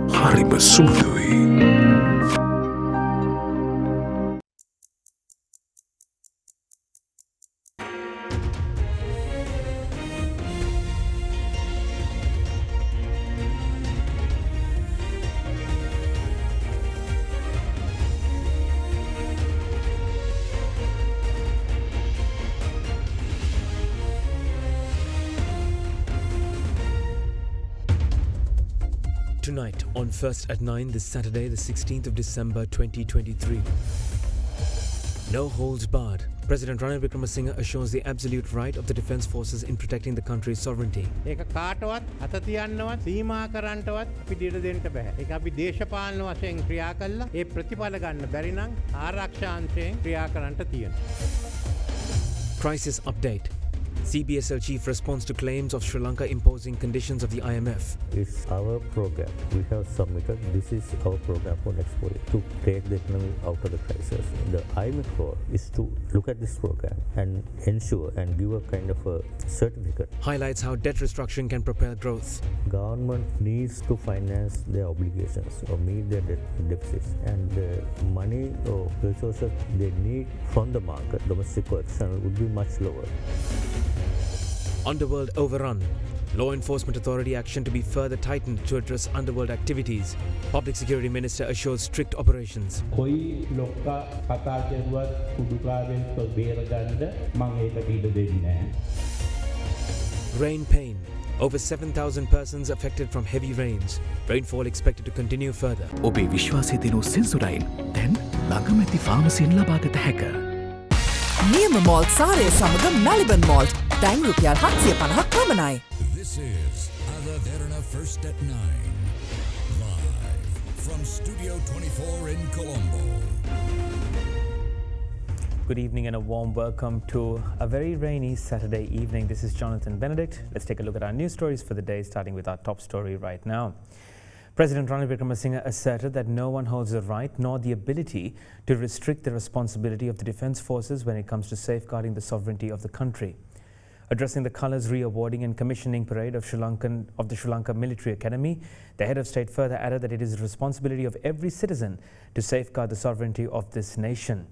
හරිම සුළුයි. Tonight on First at 9 this Saturday, the 16th of December 2023. No holds barred. President Ranil Wickremesinghe assures the absolute right of the defence forces in protecting the country's sovereignty. ඒක කාටවත් අත තියන්නවත් සීමා කරන්නවත් අපි dead දෙන්න බෑ. ඒක අපි දේශපාලන වශයෙන් ක්‍රියා කළා. ඒ ප්‍රතිඵල ගන්න බැරි නම් ආරක්ෂා අංශයෙන් ක්‍රියා කරන්නට තියෙනවා. Crisis update. CBSL chief responds to claims of Sri Lanka imposing conditions of the IMF. It's our program. We have submitted. This is our program for next 4 years to take the economy out of the crisis. The IMF role is to look at this program and ensure and give a kind of a certificate. Highlights how debt restructuring can propel growth. Government needs to finance their obligations or meet their deficits, and the money or resources they need from the market, domestic collection would be much lower. Underworld overrun. Law enforcement authority action to be further tightened to address underworld activities. Public Security Minister assures strict operations. කොයි ලොක්කා කතා කරුවත් කුඩුකාරෙන් බේරගන්න මම ඒකට ඉඩ දෙන්නේ නැහැ. Rain pain. Over 7,000 persons affected from heavy rains. Rainfall expected to continue further. ඔබේ විශ්වාසය දිනු සෙන්සුරයින් දැන් ළඟමැති ෆාමසියෙන් ලබාගත හැක. නියම මෝල්ට් සාරය සමග මැලිබන් මෝල්ට් දැන් රුපියල් 750ක් පමණයි. This is AdaDerana First at 9. Live from Studio 24 in Colombo. Good evening and a warm welcome to a very rainy Saturday evening. This is Jonathan Benedict. Let's take a look at our news stories for the day, starting with our top story right now. President Ranil Wickremesinghe asserted that no one holds the right nor the ability to restrict the responsibility of the defence forces when it comes to safeguarding the sovereignty of the country. Addressing the colours re-awarding and commissioning parade of the Sri Lanka Military Academy, the head of state further added that it is the responsibility of every citizen to safeguard the sovereignty of this nation.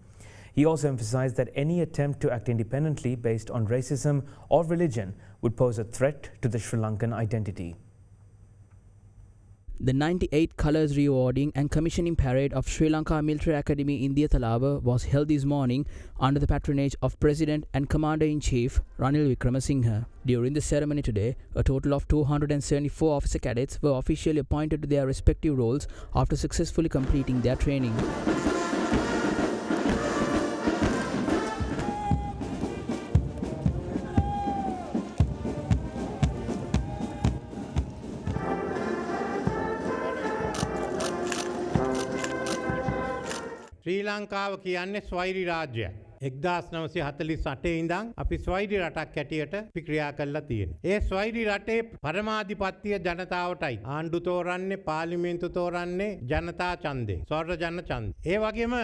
He also emphasised that any attempt to act independently based on racism or religion would pose a threat to the Sri Lankan identity. The 98 Colours Rewarding and Commissioning Parade of Sri Lanka Military Academy in Diyathalawa was held this morning under the patronage of President and Commander-in-Chief Ranil Wickremesinghe. During the ceremony today, a total of 274 officer cadets were officially appointed to their respective roles after successfully completing their training. ශ්‍රී ලංකාව කියන්නේ ස්වෛරී රාජ්‍යයක්. 1948 ඉඳන් අපි ස්වෛරී රටක් හැටියට අපි ක්‍රියා කරලා තියෙනවා. ඒ ස්වෛරී රටේ පරමාධිපත්‍ය ජනතාවටයි. ආණ්ඩු තෝරන්නේ, පාර්ලිමේන්තු තෝරන්නේ ජනතා ඡන්දේ. ස්වර්ණ ජන ඡන්දේ. ඒ වගේම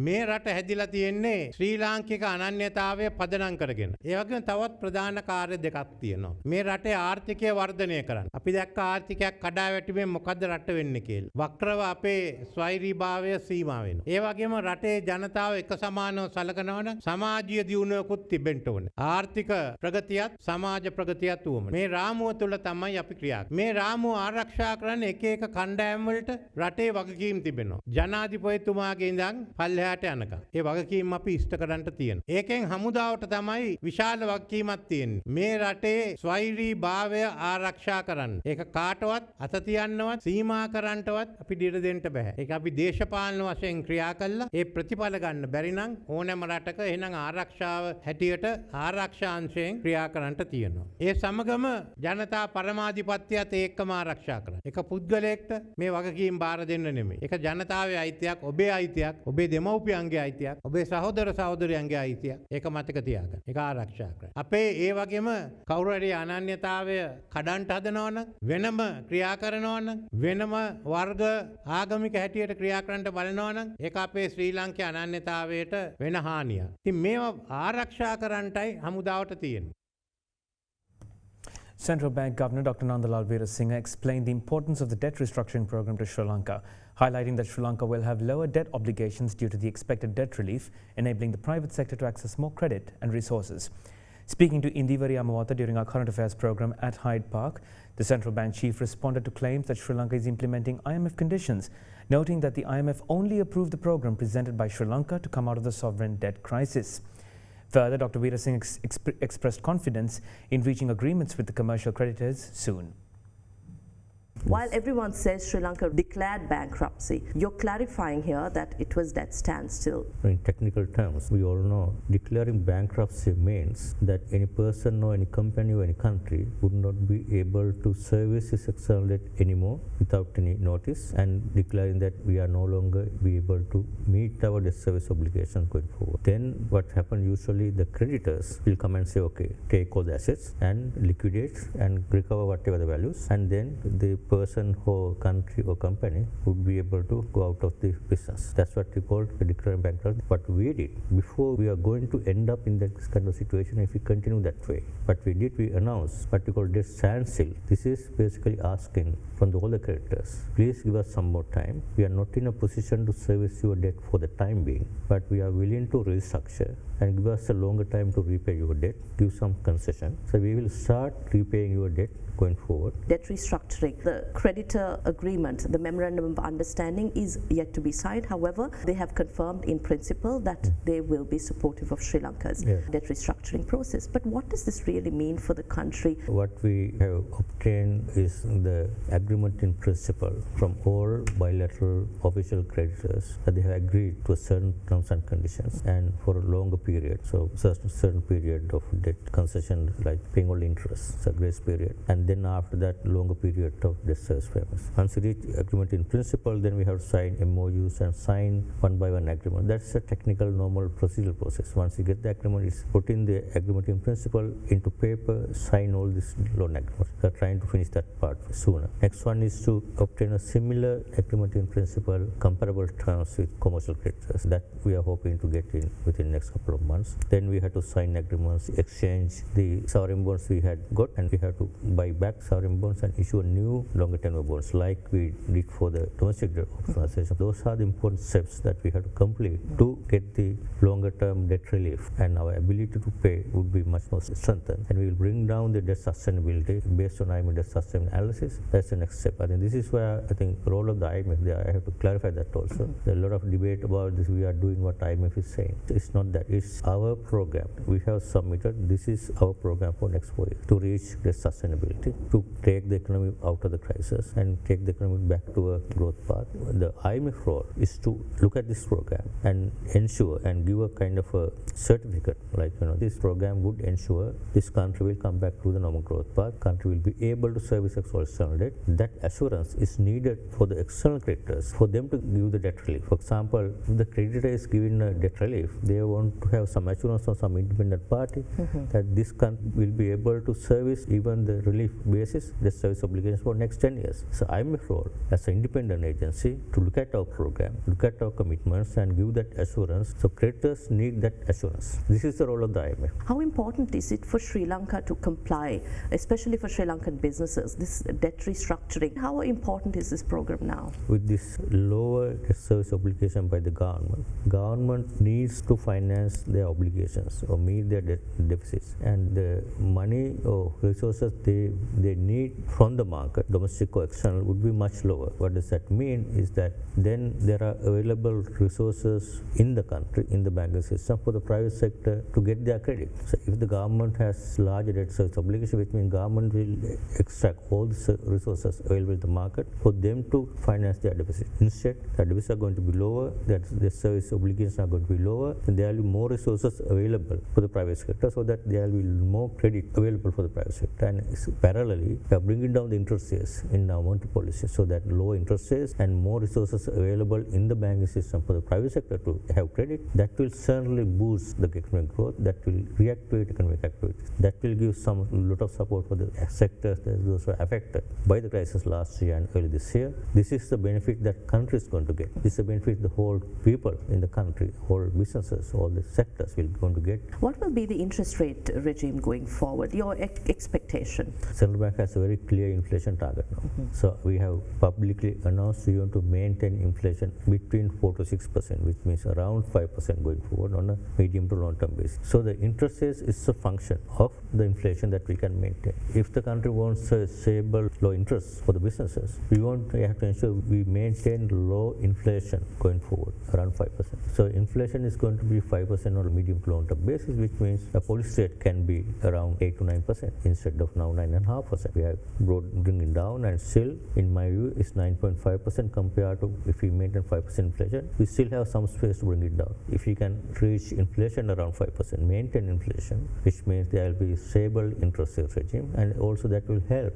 මේ රට හැදිලා තියෙන්නේ ශ්‍රී ලාංකික අනන්‍යතාවය පදනම් කරගෙන. ඒ වගේම තවත් ප්‍රධාන කාර්ය දෙකක් තියෙනවා. මේ රටේ ආර්ථිකය වර්ධනය කරන්න. අපි දැක්ක ආර්ථිකයක් කඩා වැටීමෙන් මොකද්ද රට වෙන්නේ කියලා. වක්‍රව අපේ ස්වෛරීභාවය සීමා වෙනවා. ඒ වගේම රටේ ජනතාව එක සමානව සලකනවා සමාජීය දියුණුවකුත් තිබෙන්න ඕනේ. ආර්ථික ප්‍රගතියත් සමාජ ප්‍රගතියත් උවමන. මේ රාමුව තුළ තමයි අපි ක්‍රියා කරන්නේ. මේ රාමුව ආරක්ෂා කරන්න එක එක කණ්ඩායම් වලට රටේ වගකීම් තිබෙනවා. ජනාධිපතිතුමාගේ ඉඳන් පල්ලෙහාට යනකම්. ඒ වගකීම් අපි ඉෂ්ට කරන්න තියෙනවා. ඒකෙන් හමුදාවට තමයි විශාල වගකීමක් තියෙන්නේ. මේ රටේ ස්වෛරී භාවය ආරක්ෂා කරන්න. ඒක කාටවත් අත තියන්නවත් සීමා කරන්නවත් අපි දෙඩ දෙන්න බෑ. ඒක අපි දේශපාලන වශයෙන් ක්‍රියා කළා. ඒ ප්‍රතිඵල ගන්න බැරි නම් ඕනෑම රටක එහෙනම් ආරක්ෂාව හැටියට ආරක්ෂා අංශයෙන් ක්‍රියා කරන්නට තියෙනවා. ඒ සමගම ජනතා පරමාධිපත්‍යයත් ඒකම ආරක්ෂා කරන්න. ඒක පුද්ගලයෙක්ට මේ වගකීම් බාර දෙන්න නෙමෙයි. ඒක ජනතාවේ අයිතියක්, ඔබේ අයිතියක්, ඔබේ දෙමව්පියන්ගේ අයිතියක්, ඔබේ සහෝදර සහෝදරයන්ගේ අයිතියක්. ඒක මතක තියාගන්න. ඒක ආරක්ෂා කරන්න. අපේ ඒ වගේම කවුරු හරි අනන්‍යතාවය කඩන්න හදනවා නම්, වෙනම ක්‍රියා කරනවා නම්, වෙනම වර්ග ආගමික හැටියට ක්‍රියා කරන්න බලනවා නම්, ඒක අපේ ශ්‍රී ලාංකික අනන්‍යතාවයට වෙන හානියක්. ඉතින් මේවා ආරක්ෂා කරන්නටයි හමුදාවට තියෙන්නේ. Central Bank Governor Dr. Nandalal Veerasinghe explained the importance of the debt restructuring program to Sri Lanka, highlighting that Sri Lanka will have lower debt obligations due to the expected debt relief, enabling the private sector to access more credit and resources. Speaking to Indivari Amawata during our current affairs program at Hyde Park, the central bank chief responded to claims that Sri Lanka is implementing IMF conditions, noting that the IMF only approved the program presented by Sri Lanka to come out of the sovereign debt crisis. Further, Dr. Veerasinghe expressed confidence in reaching agreements with the commercial creditors soon. While everyone says Sri Lanka declared bankruptcy, you're clarifying here that it was debt standstill. In technical terms, we all know declaring bankruptcy means that any person or any company or any country would not be able to service its external debt anymore without any notice, and declaring that we are no longer be able to meet our debt service obligations going forward. Then what happens usually, the creditors will come and say, okay, take all the assets and liquidate and recover whatever the values, and then the person or country or company would be able to go out of the business. That's what we call declaring bankruptcy. What we did before, we are going to end up in this kind of situation if we continue that way. What we did, we announced what we call debt standstill. This is basically asking from all the creditors, please give us some more time. We are not in a position to service your debt for the time being, but we are willing to restructure and give us a longer time to repay your debt, give some concession. So we will start repaying your debt going forward. Debt restructuring, the creditor agreement, the memorandum of understanding is yet to be signed. However, they have confirmed in principle that they will be supportive of Sri Lanka's debt restructuring process. But what does this really mean for the country? What we have obtained is the agreement in principle from all bilateral official creditors that they have agreed to certain terms and conditions, and for a longer period. So certain period of debt concession, like paying all interest, so grace period, and then after that longer period of debt service payments. Once we reach agreement in principle, then we have to sign MOUs and sign one by one agreement. That's a technical normal procedural process. Once you get the agreement, it's put in the agreement in principle into paper, sign all this loan agreement. We are trying to finish that part sooner. Next one is to obtain a similar agreement in principle, comparable terms with commercial creditors. That we are hoping to get in within the next couple of months. Then we have to sign agreements, exchange the sovereign bonds we had got, and we have to buy back sovereign bonds and issue a new longer tenure bonds like we did for the domestic debt optimization. Those are the important steps that we have to complete to get the longer term debt relief, and our ability to pay would be much more strengthened, and we will bring down the debt sustainability based on IMF debt sustainability analysis. That's the next step. I think this is where I think the role of the IMF there, I have to clarify that also. There's a lot of debate about this. We are doing what IMF is saying. It's not that. It's our program. We have submitted. This is our program for next 4 years to reach the sustainability, to take the economy out of the crisis and take the economy back to a growth path. The IMF role is to look at this program and ensure and give a kind of a certificate, like, this program would ensure this country will come back to the normal growth path, country will be able to service external debt. That assurance is needed for the external creditors, for them to give the debt relief. For example, if the creditor is given a debt relief, they want to have some assurance from some independent party that this country will be able to service even the relief basis, the service obligations for next 10 years. So IMF role as an independent agency to look at our program, look at our commitments and give that assurance. So creditors need that assurance. This is the role of the IMF. How important is it for Sri Lanka to comply, especially for Sri Lankan businesses, this debt restructuring? How important is this program now? With this lower debt service obligation by the government needs to finance their obligations or meet their debt deficits, and the money or resources they need from the market, domestic or external, would be much lower. What does that mean is that then there are available resources in the country, in the banking system, for the private sector to get their credit. So if the government has larger debt service obligation, which means government will extract all the resources available in the market for them to finance their deficit. Instead, the deficits are going to be lower, that the service obligations are going to be lower, and there will be more resources available for the private sector, so that there will be more credit available for the private sector. And parallelly, we are bringing down the interest rates in our monetary policy, so that lower interest rates and more resources available in the banking system for the private sector to have credit, that will certainly boost the economic growth, that will reactivate economic activities, that will give some lot of support for the sectors that those were affected by the crisis last year and early this year. This is the benefit that country is going to get. This is the benefit the whole people in the country, whole businesses, all the sectors will going to get. What will be the interest rate regime going forward? Your expectation? Central Bank has a very clear inflation target now. So we have publicly announced we want to maintain inflation between 4 to 6%, which means around 5% going forward on a medium to long term basis. So the interest rate is a function of the inflation that we can maintain. If the country wants a stable low interest for the businesses, we have to ensure we maintain low inflation going forward, around 5%. So inflation is going to be 5% on a medium to long term basis, which means the policy rate can be around 8 to 9% instead of now 9.5%. We have bringing down, and still, in my view, is 9.5% compared to if we maintain 5% inflation. We still have some space to bring it down. If we can reach inflation around 5%, maintain inflation, which means there will be stable interest rate regime, and also that will help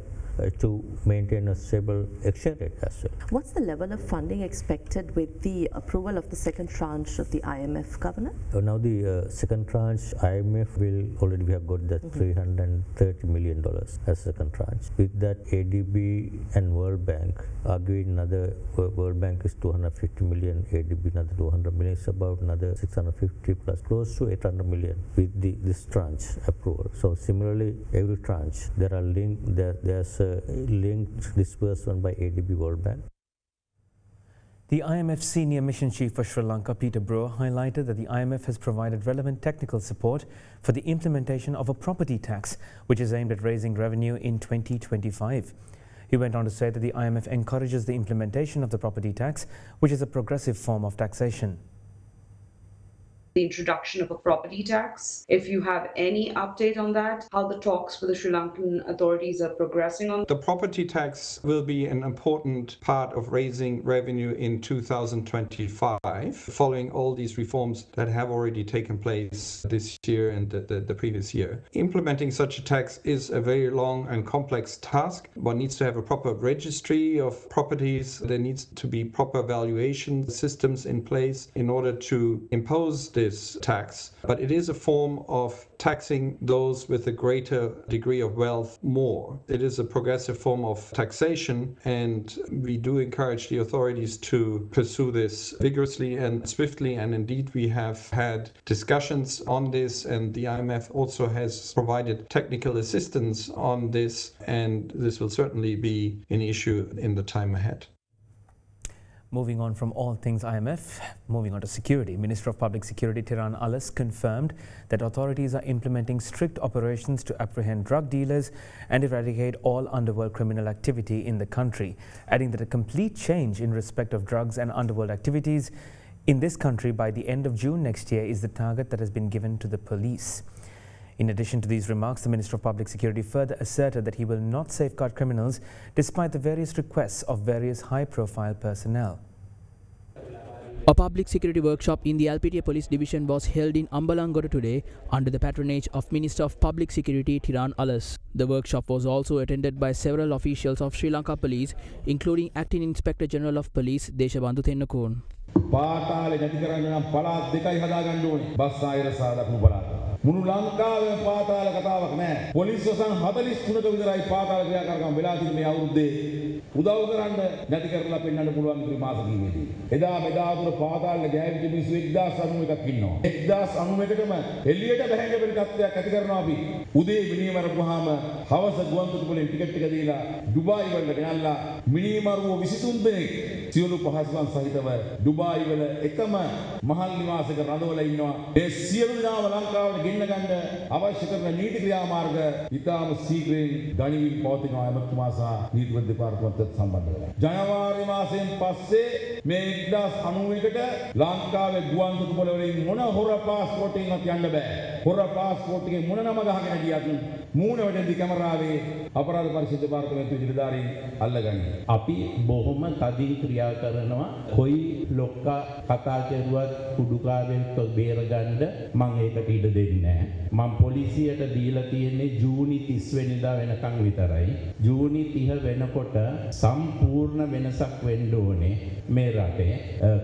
to maintain a stable exchange rate as well. What's the level of funding expected with the approval of the second tranche of the IMF, Governor? Now the second tranche, IMF will already, we have got that $330 million as second tranche. With that, ADB and World Bank are giving another, World Bank is 250 million, ADB another 200 million, it's about another 650 plus, close to 800 million with this tranche approval. So similarly, every tranche, there are there's linked disbursement by ADB World Bank. The IMF Senior Mission Chief for Sri Lanka, Peter Brewer, highlighted that the IMF has provided relevant technical support for the implementation of a property tax, which is aimed at raising revenue in 2025. He went on to say that the IMF encourages the implementation of the property tax, which is a progressive form of taxation. The introduction of a property tax. If you have any update on that, how the talks with the Sri Lankan authorities are progressing on. The property tax will be an important part of raising revenue in 2025, following all these reforms that have already taken place this year and the previous year. Implementing such a tax is a very long and complex task. One needs to have a proper registry of properties. There needs to be proper valuation systems in place in order to impose this tax, but it is a form of taxing those with a greater degree of wealth more. It is a progressive form of taxation, and we do encourage the authorities to pursue this vigorously and swiftly, and indeed we have had discussions on this, and the IMF also has provided technical assistance on this, and this will certainly be an issue in the time ahead. Moving on from all things IMF, moving on to security. Minister of Public Security Derana English confirmed that authorities are implementing strict operations to apprehend drug dealers and eradicate all underworld criminal activity in the country, adding that a complete change in respect of drugs and underworld activities in this country by the end of June next year is the target that has been given to the police. In addition to these remarks, the Minister of Public Security further asserted that he will not safeguard criminals despite the various requests of various high-profile personnel. A public security workshop in the LPTA Police Division was held in Ambalangota today under the patronage of Minister of Public Security Derana English. The workshop was also attended by several officials of Sri Lanka Police, including Acting Inspector General of Police Deshabandhu Tennakon. පාතාලේ නැති කරන්න නම් පළාත් දෙකයි හදාගන්න ඕනේ. Bus ආයර සහ දකුණු පළාත. මුළු ලංකාවේම පාතාල කතාවක් නැහැ. පොලිස් වසන් 43ක විතරයි පාතාල ක්‍රියාකාරකම් වෙලා තියෙන මේ අවුරුද්දේ. උදව් කරන්න නැති කරලා පෙන්වන්න පුළුවන් ඉතිරි මාස කීපෙදී. එදා මෙදා තුර පාතාලේ ගෑවිච්ච මිනිස්සු 1091ක් ඉන්නවා. 1091කම එළියට බහැන්න බැරි තත්ත්වයක් ඇති කරනවා අපි. උදේ මිනිමරුවාම හවස ගුවන්තොටුපළෙන් ටිකට් එක දීලා ඩුබායි වලට ගෙනල්ලා මිනිමරුව 23 දෙනෙක් සියලු පහසුකම් සහිතව ඩුබායි වල එකම මහල් නිවාසයක රඳවලා ඉන්නවා. ඒ සියලු දෙනාම ලංකාවට ගෙන්න ගන්න අවශ්‍ය කරන නීති ක්‍රියාමාර්ග ඉතාම ශීඝ්‍රයෙන් ගනිමින් පවතිනවා එමතුමා සහ නීතිපති දෙපාර්තමේන්තුවත් සම්බන්ධ වෙලා. ජනවාරි මාසයෙන් පස්සේ මේ 1991ට ලංකාවේ ගුවන්තොටුපළ වලින් මොන හොර පාස්පෝර්ට් එකක්වත් යන්න බෑ. හොර පාස්පෝර්ට් එකේ මොන නම ගහගෙන ගියත් මූණවලදී කැමරාවේ අපරාධ පරිශීලන දෙපාර්තමේන්තුවේ නිලධාරීන් අල්ලගන්නේ. අපි බොහොම තදින් ක්‍රියා කරනවා. කොයි ලොක්කා කතා කරුවත් කුඩුකාවෙන් බේරගන්න මම ඒකට ඉඩ දෙන්නේ නැහැ. මම පොලිසියට දීලා තියෙන්නේ ජූනි 30 වෙනිදා වෙනකන් විතරයි. ජූනි 30 වෙනකොට සම්පූර්ණ වෙනසක් වෙන්න ඕනේ මේ රටේ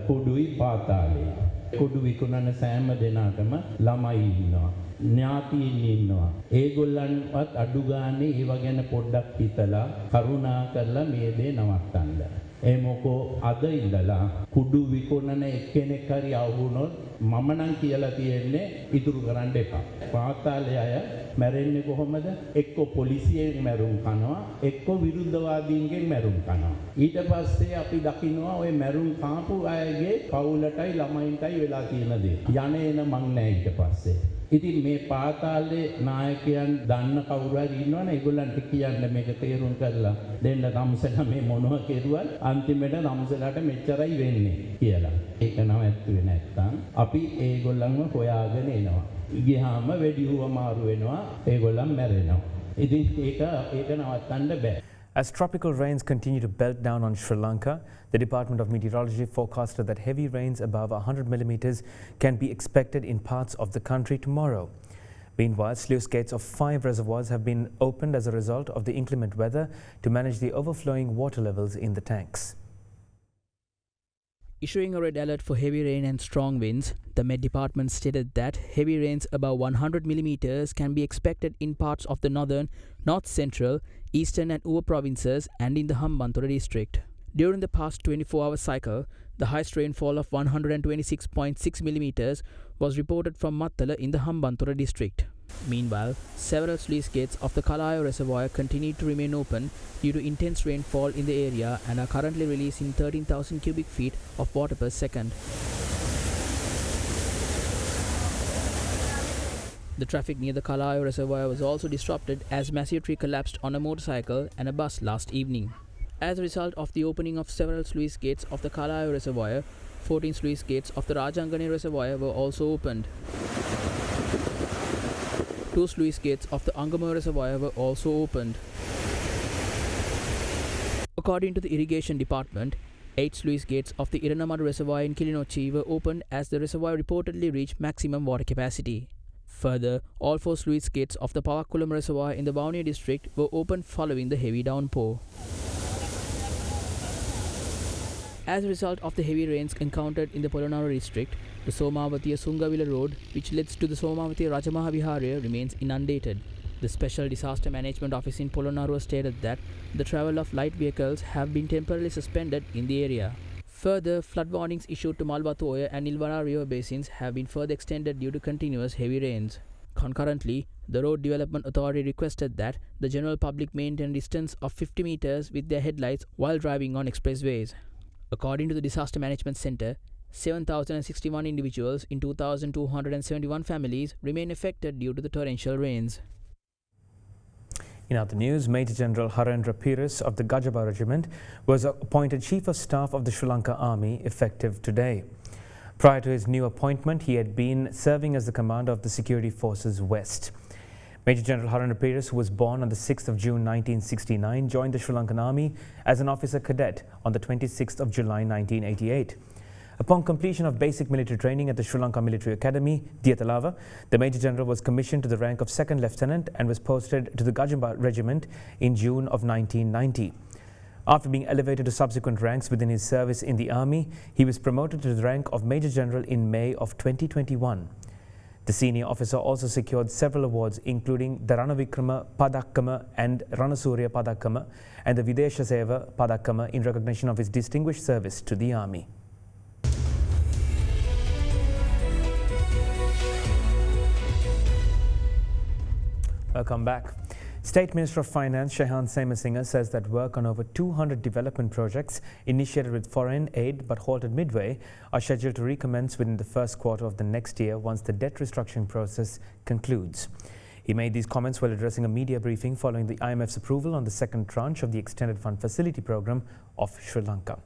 කුඩුයි පාතාලේ. කුඩු විකුණන සෑම දෙනාටම ළමයි ඉන්නවා. ඥාතීන් ඉන්නවා. ඒගොල්ලන්වත් අඩු ගානේ ඒව ගැන පොඩ්ඩක් හිතලා කරුණා කරලා මේ දේ නවත්තන්න. ඒ මොකෝ අද ඉඳලා කුඩු විකුණන එක්කෙනෙක් හරි ආවුනොත් මම නම් කියලා තියෙන්නේ ඉතුරු කරන්න එපා. පාතාලේ අය මැරෙන්නේ කොහොමද? එක්ක පොලිසියෙන් මැරුම් කනවා, එක්ක විරුද්ධවාදීන්ගෙන් මැරුම් කනවා. ඊට පස්සේ අපි දකින්නවා ওই මැරුම් කාපු අයගේ පවුලටයි ළමයින්ටයි වෙලා තියෙන දේ. යන්නේන මං නැහැ ඊට පස්සේ. ඉතින් මේ පාතාලේ නායකයන් දන්න කවුරු හරි ඉන්නවනේ ඒගොල්ලන්ට කියන්න මේක තේරුම් කරලා දෙන්න තමසලා මේ මොනවා කෙරුවත් අන්තිමට තමසලාට මෙච්චරයි වෙන්නේ කියලා. ඒක නවත්තුවේ නැත්තම් අපි ඒගොල්ලන්ව හොයාගෙන එනවා. ගියාම වෙඩිහුව මාරු වෙනවා, ඒගොල්ලන් මැරෙනවා. ඉතින් ඒක නවත්තන්න බෑ. As tropical rains continue to belt down on Sri Lanka, the Department of Meteorology forecasted that heavy rains above 100 millimeters can be expected in parts of the country tomorrow. Meanwhile, sluice gates of 5 reservoirs have been opened as a result of the inclement weather to manage the overflowing water levels in the tanks. Issuing a red alert for heavy rain and strong winds, the Met Department stated that heavy rains above 100 millimeters can be expected in parts of the northern, north central, eastern and Uva provinces and in the Hambantota district. During the past 24-hour cycle, the highest rainfall of 126.6 millimeters was reported from Mattala in the Hambantota district. Meanwhile, several sluice gates of the Kalayo reservoir continue to remain open due to intense rainfall in the area and are currently releasing 13,000 cubic feet of water per second. The traffic near the Kalayo reservoir was also disrupted as massive tree collapsed on a motorcycle and a bus last evening. As a result of the opening of several sluice gates of the Kalayo reservoir, 14 sluice gates of the Rajangane reservoir were also opened. 2 sluice gates of the Angama reservoir were also opened. According to the Irrigation Department, 8 sluice gates of the Iranamadu reservoir in Kilinochchi were opened as the reservoir reportedly reached maximum water capacity. Further, all 4 sluice gates of the Pavakkulam reservoir in the Vavuniya district were opened following the heavy downpour. As a result of the heavy rains encountered in the Polonnaruwa district, the Somawathiya Sungavila road, which leads to the Somawathiya Rajamaha Viharaya, remains inundated. The Special Disaster Management Office in Polonnaruwa stated that the travel of light vehicles have been temporarily suspended in the area. Further, flood warnings issued to Malbatoya and Nilvara river basins have been further extended due to continuous heavy rains. Concurrently, the Road Development Authority requested that the general public maintain a distance of 50 meters with their headlights while driving on expressways. According to the Disaster Management Center, 7,061 individuals in 2,271 families remain affected due to the torrential rains. In other news, Major General Harendra Peiris of the Gajaba Regiment was appointed Chief of Staff of the Sri Lanka Army effective today. Prior to his new appointment, he had been serving as the commander of the Security Forces West. Major General Harendra Peiris, who was born on the 6th of June 1969, joined the Sri Lankan Army as an officer cadet on the 26th of July 1988. Upon completion of basic military training at the Sri Lanka Military Academy, Diatalava, the Major General was commissioned to the rank of Second Lieutenant and was posted to the Gajamba Regiment in June of 1990. After being elevated to subsequent ranks within his service in the Army, he was promoted to the rank of Major General in May of 2021. The senior officer also secured several awards including the Ranavikrama Padakkama and Ranasurya Padakkama and the Videsha Seva Padakkama in recognition of his distinguished service to the Army. Welcome back. State Minister of Finance Shehan Semasinga says that work on over 200 development projects initiated with foreign aid but halted midway are scheduled to recommence within the first quarter of the next year once the debt restructuring process concludes. He made these comments while addressing a media briefing following the IMF's approval on the second tranche of the Extended Fund Facility Program of Sri Lanka.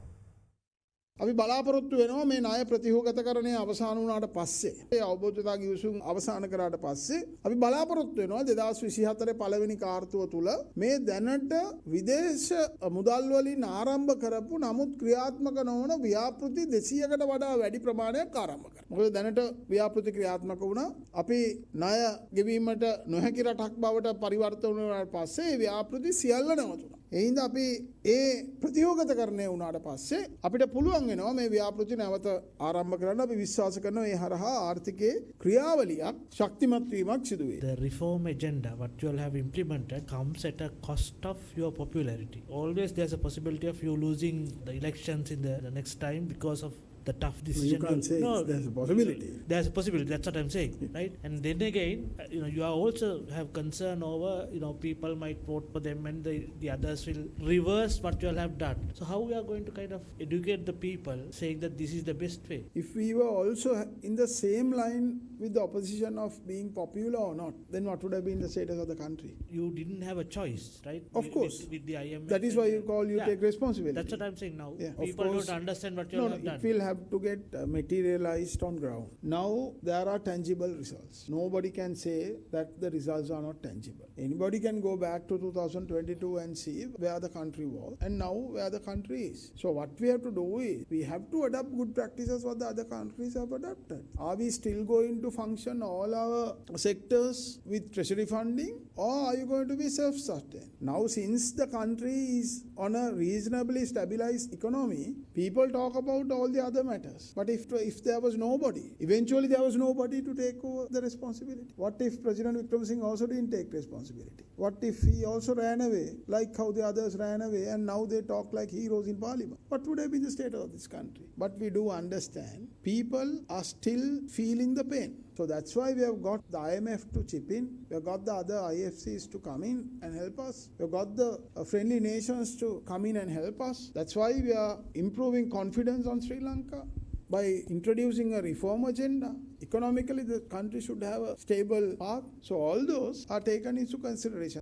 අපි බලාපොරොත්තු වෙනවා මේ ණය ප්‍රතිහෝගතකරණය අවසන් වුණාට පස්සේ ඒ අවබෝධතා ගිවිසුම් අවසන් කරාට පස්සේ අපි බලාපොරොත්තු වෙනවා 2024 පළවෙනි කාර්තුව තුල මේ දැනට විදේශ මුදල් වලින් ආරම්භ කරපු නමුත් ක්‍රියාත්මක නොවන ව්‍යාපෘති 200කට වඩා වැඩි ප්‍රමාණයක් ආරම්භ කරනවා. මොකද දැනට ව්‍යාපෘති ක්‍රියාත්මක වුණා. අපි ණය ගෙවීමට නොහැකි රටක් බවට පරිවර්තන වුණාට පස්සේ ව්‍යාපෘති සියල්ල නවතුණා. එහින්ද අපි ඒ ප්‍රතියෝගත කරණය වුණාට පස්සේ අපිට පුළුවන් වෙනවා මේ ව්‍යාපෘති නැවත ආරම්භ කරන්න. අපි විශ්වාස කරනවා ඒ හරහා ආර්ථිකයේ ක්‍රියාවලියක් ශක්තිමත් වීමක් සිදු වේ. The reform agenda what you all have implemented comes at a cost of your popularity. Always there's a possibility of you losing the elections in the next time because of the tough decision. You can't say there's a possibility. There's a possibility. That's what I'm saying, right? And then again, you are also have concern over, people might vote for them and the others will reverse what you all have done. So how we are going to kind of educate the people saying that this is the best way? If we were also in the same line with the opposition of being popular or not, then what would have been the status of the country? You didn't have a choice, right? Of course. With the IMF. That is why you take responsibility. That's what I'm saying now. Yeah, people don't understand what you all have done. It will have to get materialized on ground. Now there are tangible results. Nobody can say that the results are not tangible. Anybody can go back to 2022 and see where the country was and now where the country is. So what we have to do is we have to adopt good practices what the other countries have adopted. Are we still going to function all our sectors with treasury funding, or are you going to be self-sustained? Now since the country is on a reasonably stabilized economy, people talk about all the other matters. But if there was nobody, eventually there was nobody to take over the responsibility. What if President Wickremesinghe also didn't take responsibility? What if he also ran away like how the others ran away and now they talk like heroes in parliament? What would have been the state of this country? But we do understand people are still feeling the pain. So that's why we have got the IMF to chip in. We have got the other IFCs to come in and help us. We have got the friendly nations to come in and help us. That's why we are improving confidence on Sri Lanka by introducing a reform agenda. Economically, the country should have a stable path. So all those are taken into consideration.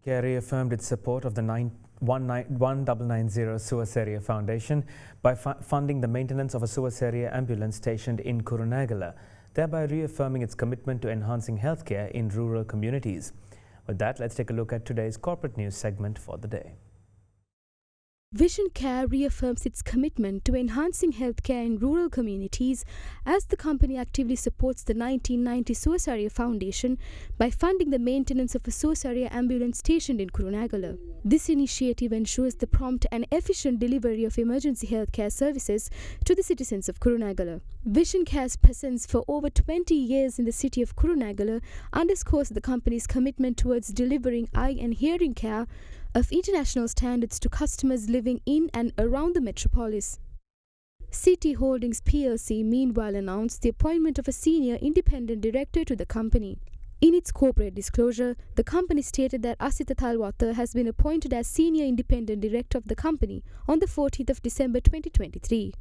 Care reaffirmed its support of the 1990 Suas Area Foundation by funding the maintenance of a Suas Area ambulance stationed in Kurunegala, thereby reaffirming its commitment to enhancing healthcare in rural communities. With that, let's take a look at today's corporate news segment for the day. Vision Care reaffirms its commitment to enhancing healthcare in rural communities as the company actively supports the 1990 Suas Area Foundation by funding the maintenance of a Suas Area ambulance stationed in Kurunegala. This initiative ensures the prompt and efficient delivery of emergency healthcare services to the citizens of Kurunegala. Vision Care's presence for over 20 years in the city of Kurunegala underscores the company's commitment towards delivering eye and hearing care of international standards to customers living in and around the metropolis. City Holdings plc meanwhile announced the appointment of a senior independent director to the company. In its corporate disclosure, the company stated that Asitha Talwatha has been appointed as senior independent director of the company on the 14th of December 2023.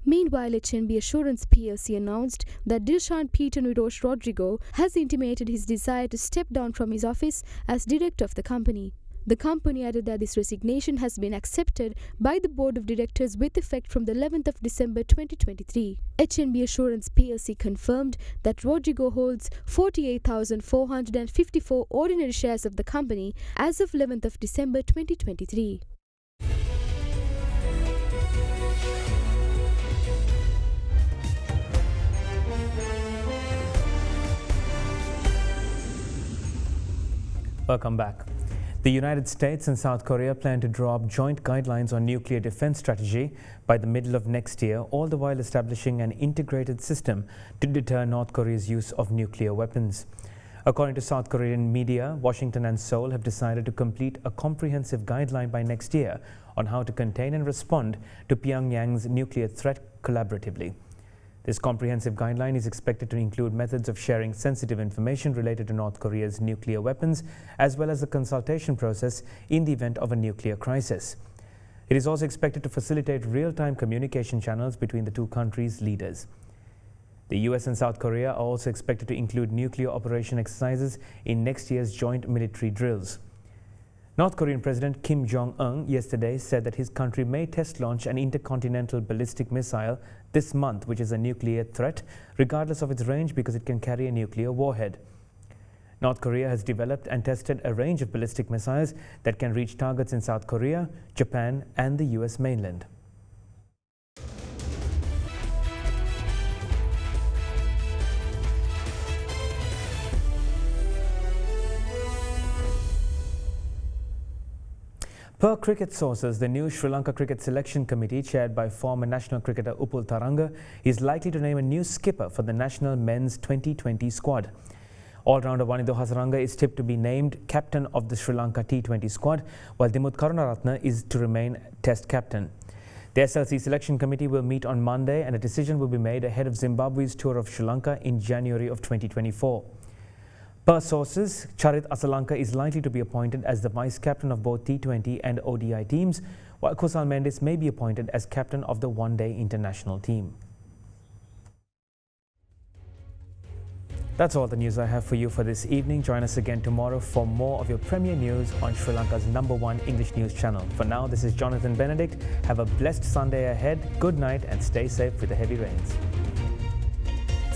Meanwhile, HNB Assurance plc announced that Dilshan Peter Nirosh Rodrigo has intimated his desire to step down from his office as director of the company. The company added that this resignation has been accepted by the board of directors with effect from the 11th of December 2023. HNB Assurance plc confirmed that Rodrigo holds 48,454 ordinary shares of the company as of 11th of December 2023. Welcome back. The United States and South Korea plan to draw up joint guidelines on nuclear defense strategy by the middle of next year, all the while establishing an integrated system to deter North Korea's use of nuclear weapons. According to South Korean media, Washington and Seoul have decided to complete a comprehensive guideline by next year on how to contain and respond to Pyongyang's nuclear threat collaboratively. This comprehensive guideline is expected to include methods of sharing sensitive information related to North Korea's nuclear weapons, as well as the consultation process in the event of a nuclear crisis. It is also expected to facilitate real-time communication channels between the two countries' leaders. The US and South Korea are also expected to include nuclear operation exercises in next year's joint military drills. North Korean President Kim Jong-un yesterday said that his country may test launch an intercontinental ballistic missile this month, which is a nuclear threat, regardless of its range, because it can carry a nuclear warhead. North Korea has developed and tested a range of ballistic missiles that can reach targets in South Korea, Japan, and the US mainland. Per cricket sources, the new Sri Lanka Cricket Selection Committee, chaired by former national cricketer Upul Taranga, is likely to name a new skipper for the national men's 2020 squad. All-rounder Wanidho Hasaranga is tipped to be named captain of the Sri Lanka T20 squad, while Dimuth Karunaratne is to remain test captain. The SLC Selection Committee will meet on Monday and a decision will be made ahead of Zimbabwe's tour of Sri Lanka in January of 2024. Per sources, Charit Asalanka is likely to be appointed as the vice-captain of both T20 and ODI teams, while Kusal Mendes may be appointed as captain of the one-day international team. That's all the news I have for you for this evening. Join us again tomorrow for more of your premier news on Sri Lanka's #1 English news channel. For now, this is Jonathan Benedict. Have a blessed Sunday ahead. Good night and stay safe with the heavy rains.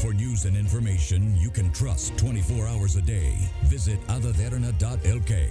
For news and information you can trust 24 hours a day, visit AdaDerana.lk.